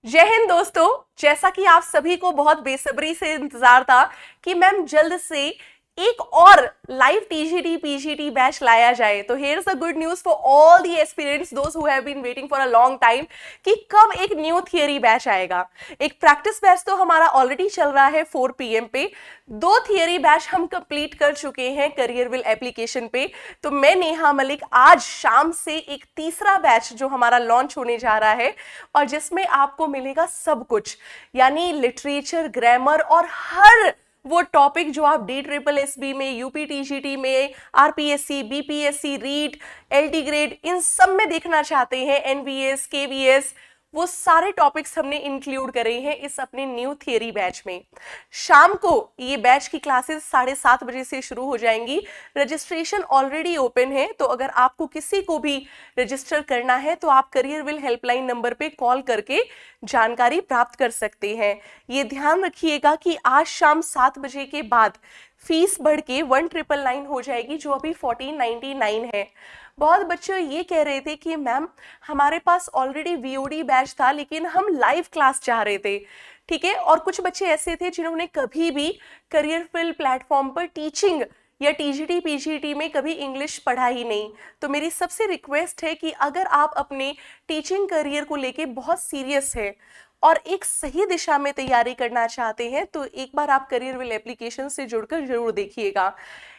जय हिंद दोस्तों। जैसा कि आप सभी को बहुत बेसब्री से इंतजार था कि मैम जल्द से एक और लाइव टीजीटी पीजीटी बैच लाया जाए, तो here's the good news for all the aspirants those who have been waiting for a long time कि कब एक न्यू थियरी बैच आएगा। एक प्रैक्टिस बैच तो हमारा ऑलरेडी चल रहा है 4 PM पे। 2 थियरी बैच हम कंप्लीट कर चुके हैं करियरविल एप्लीकेशन पे। तो मैं नेहा मलिक आज शाम से एक तीसरा बैच जो हमारा लॉन्च होने जा रहा है और जिसमें आपको मिलेगा सब कुछ, यानी लिटरेचर, ग्रामर और हर वो टॉपिक जो आप DSSB में, यूपीटीजीटी में, RPSC, BPSC, REET, LT grade इन सब में देखना चाहते हैं, एनवीएस, केवीएस, वो सारे टॉपिक्स हमने इंक्लूड करे हैं इस अपने न्यू थियरी बैच में। शाम को ये बैच की क्लासेस 7:30 बजे से शुरू हो जाएंगी। रजिस्ट्रेशन ऑलरेडी ओपन है, तो अगर आपको किसी को भी रजिस्टर करना है तो आप करियरविल हेल्पलाइन नंबर पे कॉल करके जानकारी प्राप्त कर सकते हैं। ये ध्यान रखिएगा कि आज शाम 7 बजे के बाद फीस बढ़ के 1999 हो जाएगी, जो अभी 1499 है। बहुत बच्चे ये कह रहे थे कि मैम हमारे पास ऑलरेडी वीओडी बैच था लेकिन हम लाइव क्लास चाह रहे थे, ठीक है। और कुछ बच्चे ऐसे थे जिन्होंने कभी भी करियरफिल प्लेटफॉर्म पर टीचिंग या टीजीटी पीजीटी में कभी इंग्लिश पढ़ा ही नहीं। तो मेरी सबसे रिक्वेस्ट है कि अगर आप अपने टीचिंग करियर को लेके बहुत सीरियस है और एक सही दिशा में तैयारी करना चाहते हैं तो एक बार आप करियरविल एप्लीकेशन से जुड़कर जरूर देखिएगा।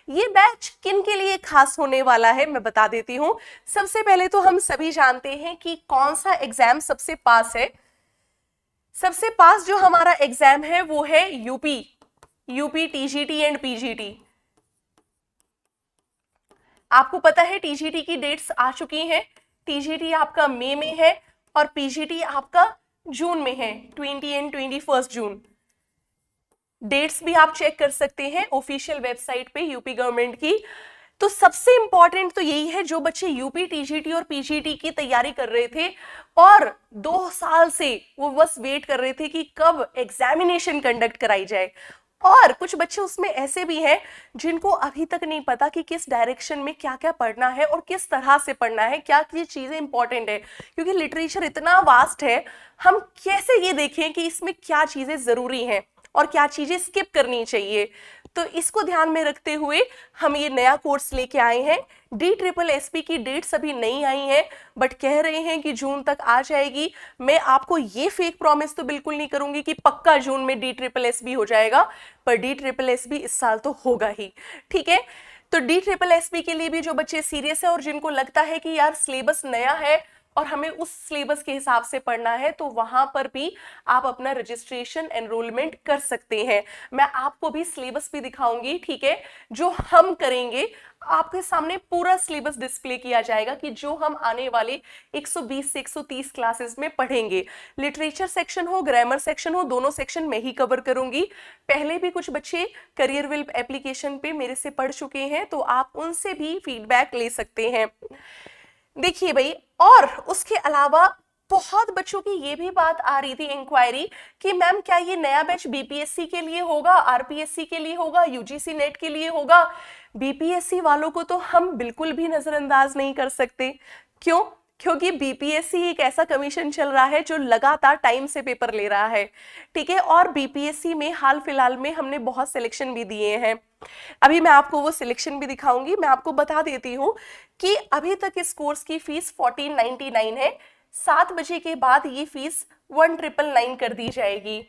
ये बैच किन के लिए खास होने वाला है मैं बता देती हूँ। सबसे पहले तो हम सभी जानते हैं कि कौन सा एग्जाम सबसे पास है। सबसे पास जो हमारा एग्जाम है वो है यूपी टीजीटी एंड पीजीटी। आपको पता है टीजीटी की डेट्स आ चुकी हैं। टीजीटी आपका मई में है और पीजीटी आपका जून में है, 20 एंड 21 जून। डेट्स भी आप चेक कर सकते हैं ऑफिशियल वेबसाइट पे यूपी गवर्नमेंट की। तो सबसे इंपॉर्टेंट तो यही है, जो बच्चे यूपी टीजीटी और पीजीटी की तैयारी कर रहे थे और 2 साल से वो बस वेट कर रहे थे कि कब एग्जामिनेशन कंडक्ट कराई जाए, और कुछ बच्चे उसमें ऐसे भी हैं जिनको अभी तक नहीं पता कि किस डायरेक्शन में क्या क्या पढ़ना है और किस तरह से पढ़ना है, क्या क्या चीजें इंपॉर्टेंट है, क्योंकि लिटरेचर इतना वास्ट है। हम कैसे ये देखें कि इसमें क्या चीजें जरूरी हैं और क्या चीजें स्किप करनी चाहिए। तो इसको ध्यान में रखते हुए हम ये नया कोर्स लेके आए हैं। DSSB की डेट्स अभी नहीं आई हैं बट कह रहे हैं कि जून तक आ जाएगी। मैं आपको ये फेक प्रॉमिस तो बिल्कुल नहीं करूंगी कि पक्का जून में DSSB हो जाएगा, पर DSSB इस साल तो होगा ही, ठीक है। तो DSSB के लिए भी जो बच्चे सीरियस है और जिनको लगता है कि यार सिलेबस नया है और हमें उस सिलेबस के हिसाब से पढ़ना है, तो वहां पर भी आप अपना रजिस्ट्रेशन एनरोलमेंट कर सकते हैं। मैं आपको भी सिलेबस भी दिखाऊंगी, ठीक है, जो हम करेंगे। आपके सामने पूरा सिलेबस डिस्प्ले किया जाएगा कि जो हम आने वाले 120 से 130 क्लासेस में पढ़ेंगे। लिटरेचर सेक्शन हो, ग्रामर सेक्शन हो, दोनों सेक्शन मैं ही कवर करूंगी। पहले भी कुछ बच्चे करियरविल एप्लीकेशन पे मेरे से पढ़ चुके हैं, तो आप उनसे भी फीडबैक ले सकते हैं। देखिए भाई, और उसके अलावा बहुत बच्चों की ये भी बात आ रही थी इंक्वायरी कि मैम क्या ये नया बैच बीपीएससी के लिए होगा, आरपीएससी के लिए होगा, यूजीसी नेट के लिए होगा। बीपीएससी वालों को तो हम बिल्कुल भी नजरअंदाज नहीं कर सकते। क्यों? क्योंकि बीपीएससी एक ऐसा कमीशन चल रहा है जो लगातार टाइम से पेपर ले रहा है, ठीक है। और बीपीएससी में हाल फिलहाल में हमने बहुत सिलेक्शन भी दिए हैं। अभी मैं आपको वो सिलेक्शन भी दिखाऊंगी। मैं आपको बता देती हूँ कि अभी तक इस कोर्स की फीस 1499 है। 7 बजे के बाद ये फीस 1999 कर दी जाएगी,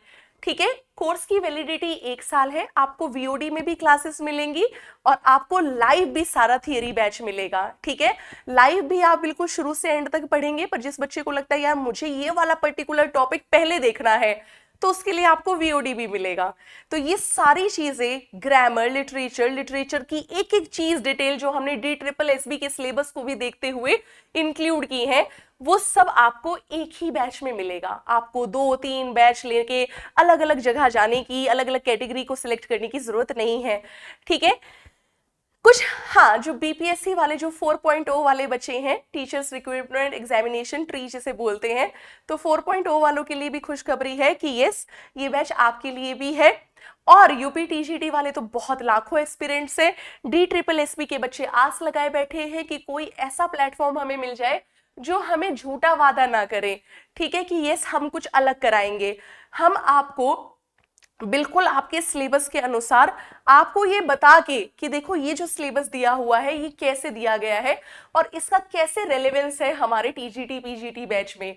ठीक है। कोर्स की वैलिडिटी 1 साल है। आपको वीओडी में भी क्लासेस मिलेंगी और आपको लाइव भी सारा थियरी बैच मिलेगा, ठीक है। लाइव भी आप बिल्कुल शुरू से एंड तक पढ़ेंगे, पर जिस बच्चे को लगता है यार मुझे ये वाला पर्टिकुलर टॉपिक पहले देखना है, तो उसके लिए आपको वीओडी भी मिलेगा। तो ये सारी चीजें, ग्रामर, लिटरेचर की एक एक चीज डिटेल जो हमने DSSB के सिलेबस को भी देखते हुए इंक्लूड की है, वो सब आपको एक ही बैच में मिलेगा। आपको 2-3 बैच लेके अलग अलग जगह जाने की, अलग अलग कैटेगरी को सिलेक्ट करने की जरूरत नहीं है, ठीक है। कुछ हाँ, जो बीपीएससी वाले जो 4.0 वाले बच्चे हैं, टीचर्स रिक्रूटमेंट एग्जामिनेशन ट्री जिसे बोलते हैं, तो 4.0 वालों के लिए भी खुशखबरी है कि यस, ये बैच आपके लिए भी है। और यूपी टीजीटी वाले तो बहुत लाखों एस्पिरेंट्स हैं। DSSB के बच्चे आस लगाए बैठे हैं कि कोई ऐसा प्लेटफॉर्म हमें मिल जाए जो हमें झूठा वादा ना करे, ठीक है, कि यस हम कुछ अलग कराएंगे। हम आपको बिल्कुल आपके सिलेबस के अनुसार आपको ये बता के कि देखो ये जो सिलेबस दिया हुआ है ये कैसे दिया गया है और इसका कैसे रेलेवेंस है हमारे टीजीटी पीजीटी बैच में,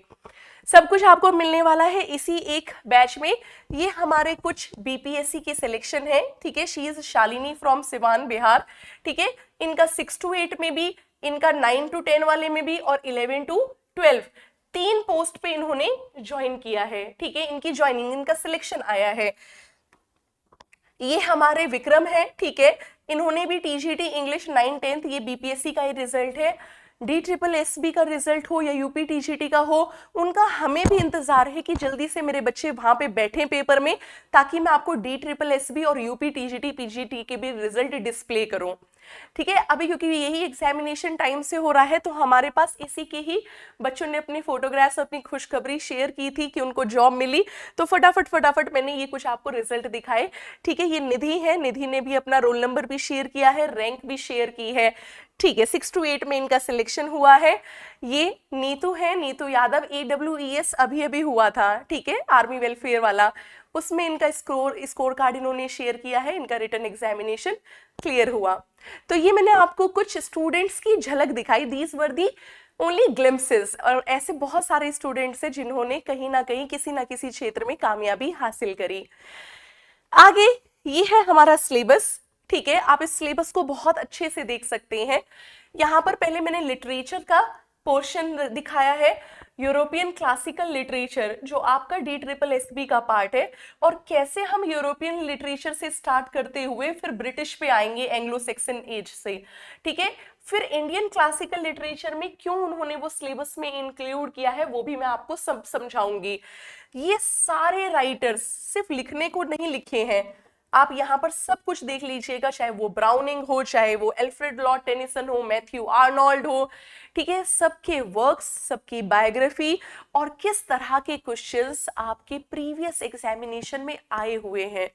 सब कुछ आपको मिलने वाला है इसी एक बैच में। ये हमारे कुछ बीपीएससी के सिलेक्शन है, ठीक है। She is Shalini from Siwan Bihar, ठीक है। इनका 6 to 8 में भी, इनका 9 to 10 वाले में भी और 11 to 12 3 पोस्ट पे इन्होंने ज्वाइन किया है, ठीक है। इनकी ज्वाइनिंग, इनका सिलेक्शन आया है। ये हमारे विक्रम है, ठीक है। इन्होंने भी टीजीटी इंग्लिश 9-10 ये बीपीएससी का ही रिजल्ट है। DSSB का रिजल्ट हो या यूपी टीजीटी का हो, उनका हमें भी इंतजार है कि जल्दी से मेरे बच्चे वहां पे बैठे पेपर में, ताकि मैं आपको DSSB और यूपी टीजीटी पीजीटी के भी रिजल्ट डिस्प्ले करूं, ठीक है। अभी क्योंकि यही एग्जामिनेशन टाइम से हो रहा है तो हमारे पास इसी के ही बच्चों ने अपनी फोटोग्राफ्स, अपनी खुशखबरी शेयर की थी कि उनको जॉब मिली, तो फटाफट मैंने ये कुछ आपको रिजल्ट दिखाए, ठीक है। ये निधि है, निधि ने भी अपना रोल नंबर भी शेयर किया है, रैंक भी शेयर की है, ठीक है। 6 to 8 में इनका सिलेक्शन हुआ है। ये नीतू है, नीतू यादव, AWES अभी हुआ था, ठीक है, आर्मी वेलफेयर वाला, उसमें इनका स्कोर कार्ड इन्होंने शेयर किया है, इनका रिटन एग्जामिनेशन क्लियर हुआ। तो ये मैंने आपको कुछ स्टूडेंट्स की झलक दिखाई, these were the only glimpses, और ऐसे बहुत सारे स्टूडेंट्स हैं जिन्होंने कहीं ना कहीं किसी ना किसी क्षेत्र में कामयाबी हासिल करी। आगे ये है हमारा सिलेबस, ठीक है। आप इस सिलेबस को बहुत अच्छे से देख सकते हैं। यहाँ पर पहले मैंने लिटरेचर का पोर्शन दिखाया है, यूरोपियन क्लासिकल लिटरेचर जो आपका DSSB का पार्ट है, और कैसे हम यूरोपियन लिटरेचर से स्टार्ट करते हुए फिर ब्रिटिश पे आएंगे एंग्लो सेक्सन एज से, ठीक है। फिर इंडियन क्लासिकल लिटरेचर में क्यों उन्होंने वो सिलेबस में इंक्लूड किया है वो भी मैं आपको सब समझाऊंगी। ये सारे राइटर्स सिर्फ लिखने को नहीं लिखे हैं, आप यहाँ पर सब कुछ देख लीजिएगा, चाहे वो ब्राउनिंग हो, चाहे वो एल्फ्रेड लॉर्ड टेनिसन हो, मैथ्यू आर्नोल्ड हो, ठीक है। सबके वर्क्स, सबकी बायोग्राफी और किस तरह के क्वेश्चंस आपके प्रीवियस एग्जामिनेशन में आए हुए हैं,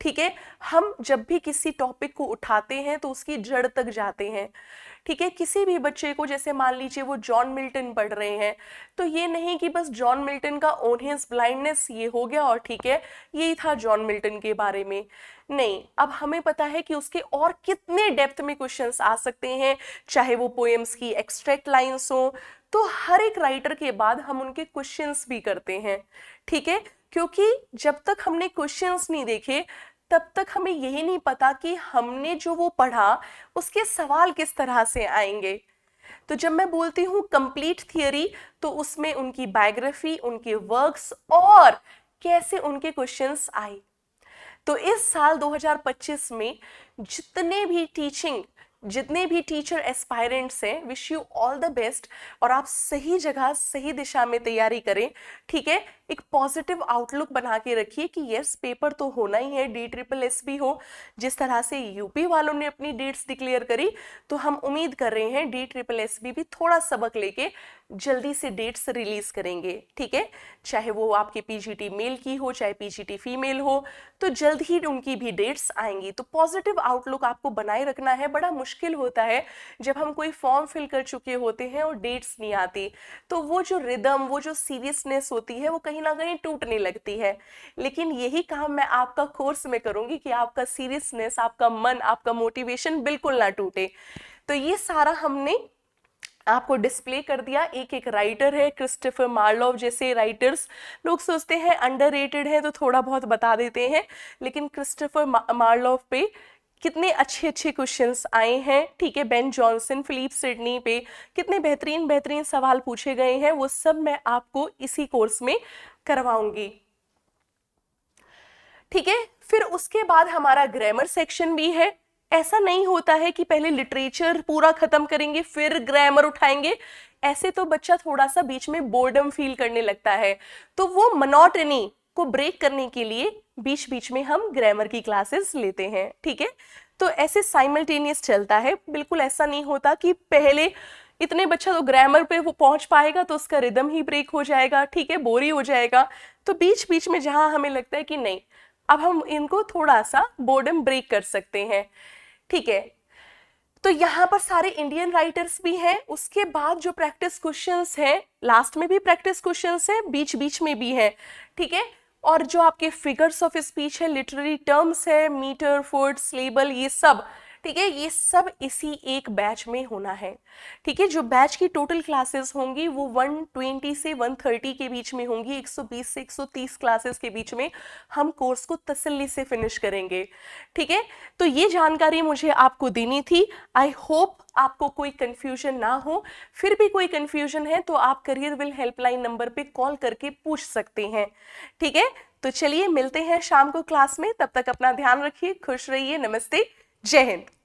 ठीक है। हम जब भी किसी टॉपिक को उठाते हैं तो उसकी जड़ तक जाते हैं, ठीक है। किसी भी बच्चे को, जैसे मान लीजिए वो जॉन मिल्टन पढ़ रहे हैं, तो ये नहीं कि बस जॉन मिल्टन का ऑन हिज ब्लाइंडनेस ये हो गया और ठीक है यही था जॉन मिल्टन के बारे में, नहीं। अब हमें पता है कि उसके और कितने डेप्थ में क्वेश्चंस आ सकते हैं, चाहे वो पोएम्स की एक्सट्रैक्ट लाइंस हो, तो हर एक राइटर के बाद हम उनके क्वेश्चंस भी करते हैं, ठीक है। क्योंकि जब तक हमने क्वेश्चंस नहीं देखे तब तक हमें यही नहीं पता कि हमने जो वो पढ़ा उसके सवाल किस तरह से आएंगे। तो जब मैं बोलती हूँ कंप्लीट थियरी, तो उसमें उनकी बायोग्राफी, उनके वर्क्स और कैसे उनके क्वेश्चंस आए। तो इस साल 2025 में जितने भी टीचर एस्पायरेंट्स हैं, wish you all the best, और आप सही जगह सही दिशा में तैयारी करें, ठीक है। एक पॉजिटिव आउटलुक बना के रखिए कि यस पेपर तो होना ही है, DSSB हो, जिस तरह से यूपी वालों ने अपनी डेट्स डिक्लेयर करी, तो हम उम्मीद कर रहे हैं DSSB भी थोड़ा सबक लेके जल्दी से डेट्स रिलीज करेंगे, ठीक है। चाहे वो आपके पीजीटी मेल की हो, चाहे पीजीटी फीमेल हो, तो जल्द ही उनकी भी डेट्स आएंगी। तो पॉजिटिव आउटलुक आपको बनाए रखना है। बड़ा मुश्किल होता है जब हम कोई फॉर्म फिल कर चुके होते हैं और डेट्स नहीं आती, तो वो जो रिदम, वो जो सीरियसनेस होती है वो कहीं ना कहीं टूटने लगती है। लेकिन यही काम मैं आपका कोर्स में करूंगी कि आपका सीरियसनेस, आपका मन, आपका मोटिवेशन बिल्कुल ना टूटे। तो ये सारा हमने आपको डिस्प्ले कर दिया। एक एक राइटर है, क्रिस्टोफर मार्लोव जैसे राइटर्स लोग सोचते हैं अंडररेटेड है तो थोड़ा बहुत बता देते हैं, लेकिन क्रिस्टोफर मार्लोव पे कितने अच्छे अच्छे क्वेश्चंस आए हैं, ठीक है। बेन जॉनसन, फिलिप सिडनी पे कितने बेहतरीन सवाल पूछे गए हैं, वो सब मैं आपको इसी कोर्स में करवाऊंगी, ठीक है। फिर उसके बाद हमारा ग्रामर सेक्शन भी है। ऐसा नहीं होता है कि पहले लिटरेचर पूरा खत्म करेंगे फिर ग्रामर उठाएंगे, ऐसे तो बच्चा थोड़ा सा बीच में बोर्डम फील करने लगता है, तो वो मोनोटनी को ब्रेक करने के लिए बीच बीच में हम ग्रामर की क्लासेस लेते हैं, ठीक है। तो ऐसे साइमल्टेनियस चलता है, बिल्कुल ऐसा नहीं होता कि पहले इतने बच्चा तो ग्रामर पे वो पहुंच पाएगा तो उसका रिदम ही ब्रेक हो जाएगा, ठीक है, बोरी हो जाएगा। तो बीच बीच में जहां हमें लगता है कि नहीं अब हम इनको थोड़ा सा बोर्डम ब्रेक कर सकते हैं, ठीक है। तो यहाँ पर सारे इंडियन राइटर्स भी हैं। उसके बाद जो प्रैक्टिस क्वेश्चंस हैं, लास्ट में भी प्रैक्टिस क्वेश्चंस हैं, बीच बीच में भी है, ठीक है। और जो आपके फिगर्स ऑफ स्पीच है, लिटरेरी टर्म्स है, मीटर, फुट, लेबल, ये सब, ठीक है, ये सब इसी एक बैच में होना है, ठीक है। जो बैच की टोटल क्लासेस होंगी वो 120 से 130 के बीच में होंगी, 120 से 130 क्लासेस के बीच में हम कोर्स को तसल्ली से फिनिश करेंगे, ठीक है। तो ये जानकारी मुझे आपको देनी थी। आई होप आपको कोई कंफ्यूजन ना हो। फिर भी कोई कंफ्यूजन है तो आप करियर विल हेल्पलाइन नंबर पे कॉल करके पूछ सकते हैं, ठीक है। तो चलिए मिलते हैं शाम को क्लास में, तब तक अपना ध्यान रखिए, खुश रहिए, नमस्ते, जय हिंद।